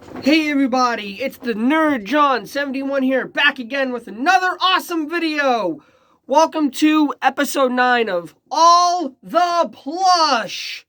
Hey everybody, it's the Nerd John 71 here, back again with another awesome video. Welcome to episode 9 of All the Plush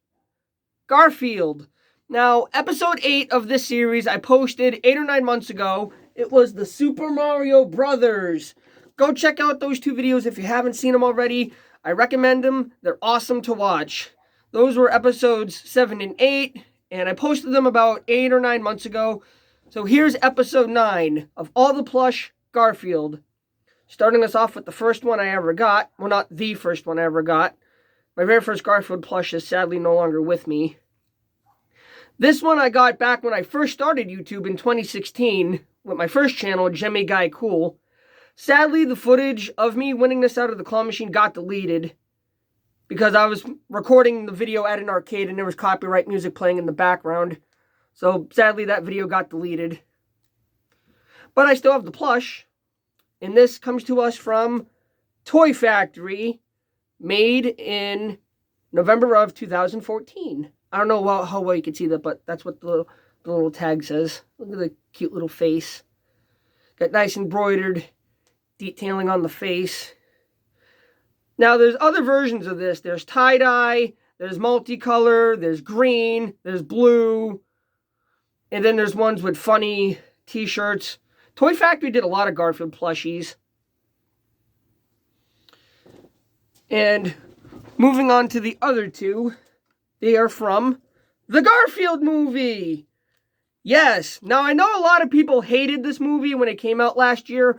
Garfield. Now, episode 8 of this series I posted 8 or 9 months ago. It was the Super Mario Brothers. Go check out those two videos if you haven't seen them already. I recommend them. They're awesome to watch. Those were episodes 7 and 8. And I posted them about 8 or 9 months ago. So here's episode 9 of All the Plush Garfield. Starting us off with the first one I ever got. Well, not the first one I ever got. My very first Garfield plush is sadly no longer with me. This one I got back when I first started YouTube in 2016 with my first channel, Jimmy Guy Cool. Sadly, the footage of me winning this out of the claw machine got deleted because I was recording the video at an arcade and there was copyright music playing in the background. So sadly that video got deleted. But I still have the plush. And this comes to us from Toy Factory, made in November of 2014. I don't know how well you can see that, but that's what the little tag says. Look at the cute little face. Got nice embroidered detailing on the face. Now, there's other versions of this. There's tie-dye, there's multicolor, there's green, there's blue, and then there's ones with funny t-shirts. Toy Factory did a lot of Garfield plushies. And moving on to the other two, they are from the Garfield movie. Yes, now I know a lot of people hated this movie when it came out last year.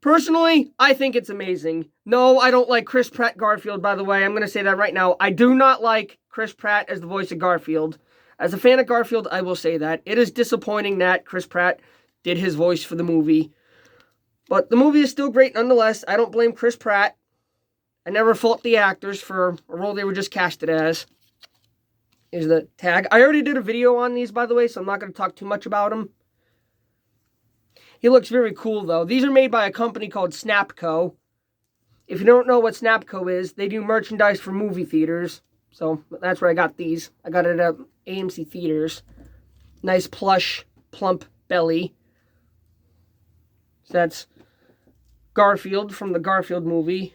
Personally, I think it's amazing. No, I don't like Chris Pratt Garfield, by the way. I'm going to say that right now. I do not like Chris Pratt as the voice of Garfield. As a fan of Garfield, I will say that. It is disappointing that Chris Pratt did his voice for the movie. But the movie is still great nonetheless. I don't blame Chris Pratt. I never fault the actors for a role they were just casted as. Here's the tag. I already did a video on these, by the way, so I'm not going to talk too much about them. He looks very cool, though. These are made by a company called Snapco. If you don't know what Snapco is, they do merchandise for movie theaters. So that's where I got these. I got it at AMC Theaters. Nice plush, plump belly. So that's Garfield from the Garfield movie.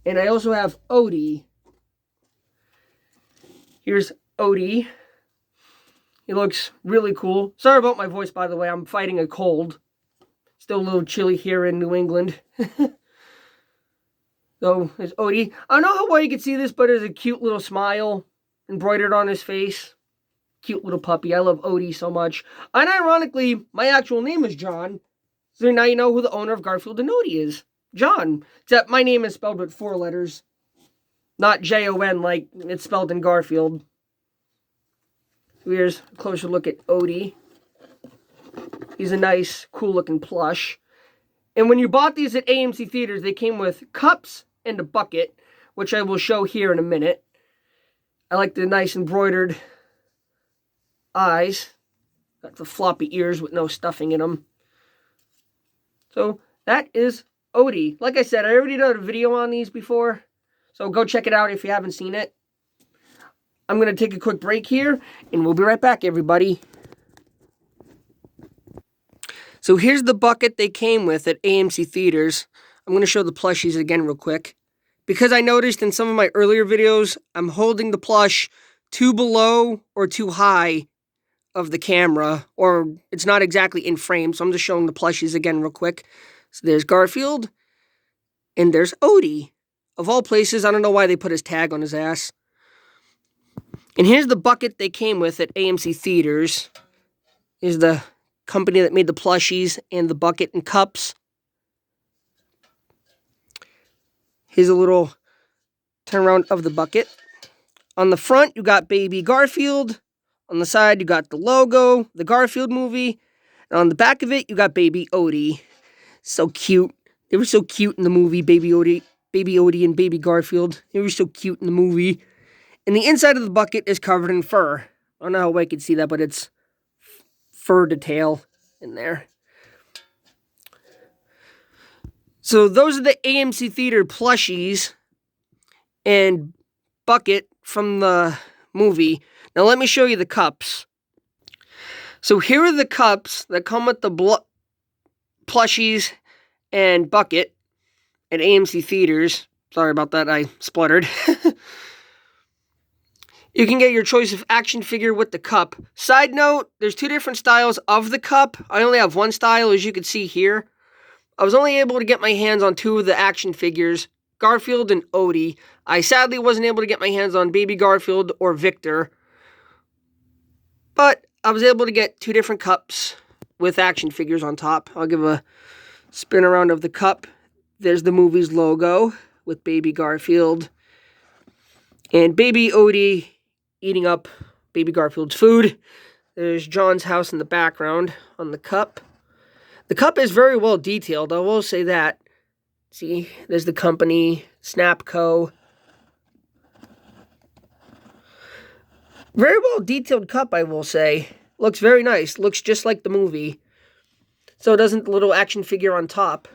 And I also have Odie. Here's Odie. He looks really cool. Sorry about my voice, by the way. I'm fighting a cold. Still a little chilly here in New England. So, there's Odie. I don't know how well you can see this, but there's a cute little smile embroidered on his face. Cute little puppy. I love Odie so much. And ironically, my actual name is John. So now you know who the owner of Garfield and Odie is. John. Except my name is spelled with 4 letters. Not J-O-N like it's spelled in Garfield. Here's a closer look at Odie. He's a nice, cool-looking plush. And when you bought these at AMC Theaters, they came with cups and a bucket, which I will show here in a minute. I like the nice embroidered eyes. Got the floppy ears with no stuffing in them. So, that is Odie. Like I said, I already did a video on these before. So, go check it out if you haven't seen it. I'm going to take a quick break here, and we'll be right back, everybody. So here's the bucket they came with at AMC Theaters. I'm going to show the plushies again real quick. Because I noticed in some of my earlier videos, I'm holding the plush too below or too high of the camera, or it's not exactly in frame, so I'm just showing the plushies again real quick. So there's Garfield, and there's Odie. Of all places, I don't know why they put his tag on his ass. And here's the bucket they came with at AMC Theaters. Here's the company that made the plushies and the bucket and cups. Here's a little turnaround of the bucket. On the front, you got baby Garfield. On the side, you got the logo, the Garfield movie. And on the back of it, you got baby Odie. So cute. They were so cute in the movie, baby Odie and baby Garfield. They were so cute in the movie. And the inside of the bucket is covered in fur. I don't know how well you can see that, but it's fur detail in there. So those are the AMC Theater plushies and bucket from the movie. Now let me show you the cups. So here are the cups that come with the plushies and bucket at AMC Theaters. Sorry about that, I spluttered. You can get your choice of action figure with the cup. Side note, there's 2 different styles of the cup. I only have 1 style, as you can see here. I was only able to get my hands on 2 of the action figures, Garfield and Odie. I sadly wasn't able to get my hands on Baby Garfield or Victor. But I was able to get 2 different cups with action figures on top. I'll give a spin around of the cup. There's the movie's logo with Baby Garfield. And Baby Odie eating up Baby Garfield's food. There's John's house in the background on the cup. The cup is very well detailed, I will say that. See, there's the company, Snapco. Very well detailed cup, I will say. Looks very nice. Looks just like the movie. So doesn't the little action figure on top.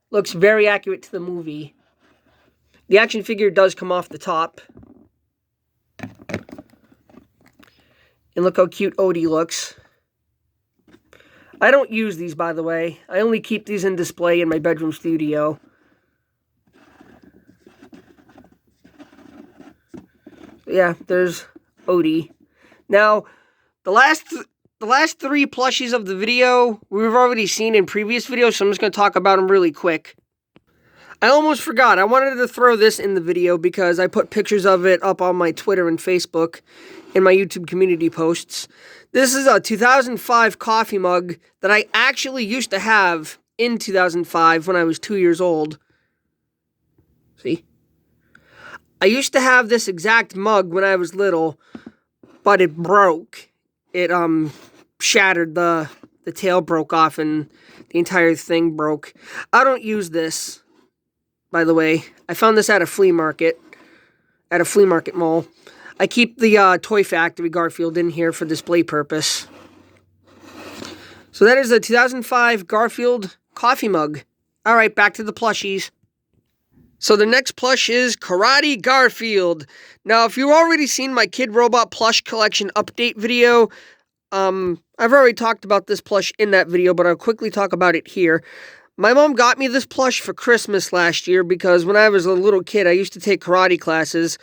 Looks very accurate to the movie. The action figure does come off the top. And look how cute Odie looks. I don't use these, by the way. I only keep these in display in my bedroom studio. Yeah, there's Odie. Now, the last 3 plushies of the video, we've already seen in previous videos, so I'm just going to talk about them really quick. I almost forgot. I wanted to throw this in the video because I put pictures of it up on my Twitter and Facebook and my YouTube community posts. This is a 2005 coffee mug that I actually used to have in 2005 when I was 2 years old. See? I used to have this exact mug when I was little, but it broke. It shattered, the tail broke off and the entire thing broke. I don't use this, by the way. I found this at a flea market mall. I keep the Toy Factory Garfield in here for display purpose. So that is a 2005 Garfield coffee mug. Alright, back to the plushies. So the next plush is Karate Garfield. Now, if you've already seen my Kid Robot plush collection update video, I've already talked about this plush in that video, but I'll quickly talk about it here. My mom got me this plush for Christmas last year because when I was a little kid, I used to take karate classes.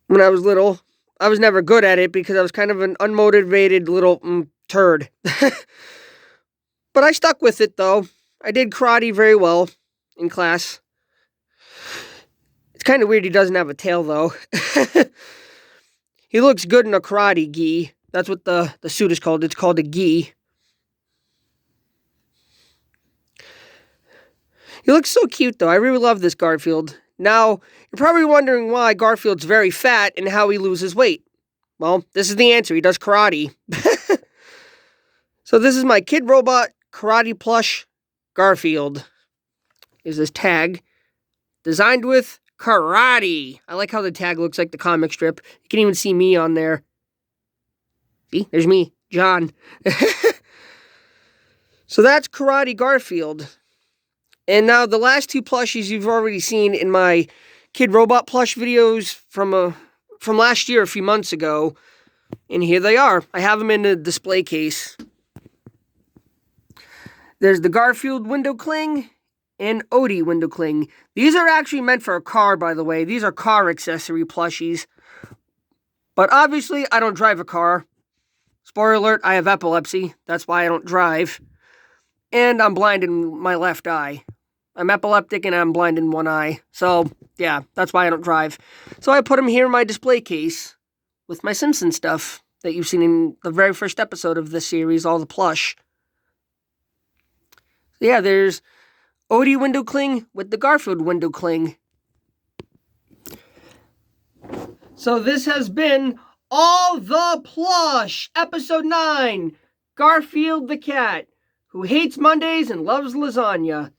When I was little, I was never good at it because I was kind of an unmotivated little turd. But I stuck with it, though. I did karate very well in class. It's kind of weird he doesn't have a tail, though. He looks good in a karate gi. That's what the suit is called. It's called a gi. He looks so cute, though. I really love this Garfield. Now, you're probably wondering why Garfield's very fat and how he loses weight. Well, this is the answer. He does karate. So this is my Kid Robot Karate Plush Garfield. Here's this tag. Designed with karate. I like how the tag looks like the comic strip. You can even see me on there. See? There's me, John. So that's Karate Garfield. And now the last 2 plushies you've already seen in my Kid Robot plush videos from last year, a few months ago. And here they are. I have them in a display case. There's the Garfield window cling and Odie window cling. These are actually meant for a car, by the way. These are car accessory plushies. But obviously, I don't drive a car. Spoiler alert, I have epilepsy. That's why I don't drive. And I'm blind in my left eye. I'm epileptic and I'm blind in one eye. So, yeah, that's why I don't drive. So I put them here in my display case with my Simpsons stuff that you've seen in the very first episode of this series, all the plush. So yeah, there's Odie window cling with the Garfield window cling. So this has been All the Plush, Episode 9, Garfield the Cat, who hates Mondays and loves lasagna.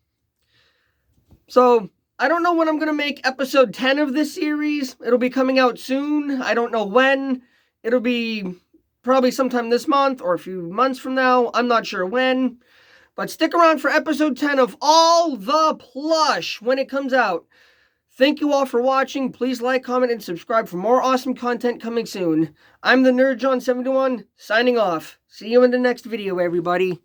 So, I don't know when I'm going to make episode 10 of this series. It'll be coming out soon. I don't know when. It'll be probably sometime this month or a few months from now. I'm not sure when. But stick around for episode 10 of All the Plush when it comes out. Thank you all for watching. Please like, comment, and subscribe for more awesome content coming soon. I'm the Nerd John 71, signing off. See you in the next video, everybody.